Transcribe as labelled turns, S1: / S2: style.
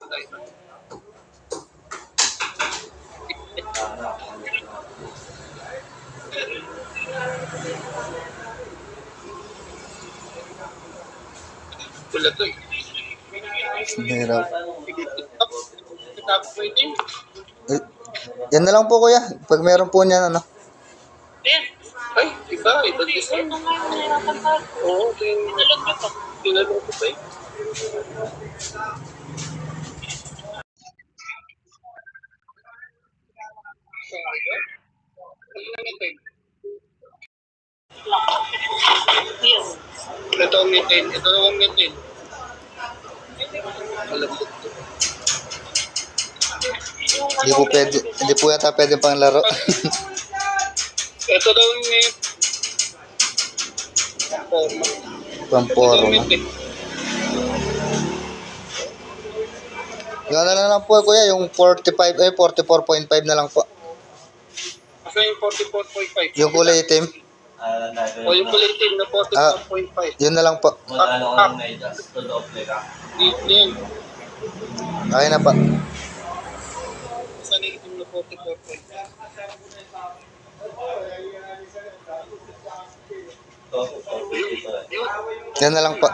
S1: Pula to eh.
S2: Hirap.
S1: Tapos pwede.
S2: Yan na lang po kuya. Pag meron po niyan ano.
S1: Ayan. Ay, iba design. Oo, tinalong ko pa eh. Yes. Ito ang metin. Ito ang metin. Malambot to.
S2: Hindi po pwede. Hindi po yata pwede pang laro.
S1: Ito daw yung forma.
S2: Pamporma. Yan na lang po kuya. Yung 44.5 na lang po.
S1: Asa yung 44.5?
S2: Yung kulay itim.
S1: O yung kulay itim na 44.5.
S2: Yun na lang po.
S1: Yan.
S2: Okay na pa.
S1: Saan yung itim na 44.5?
S2: Yan na lang po.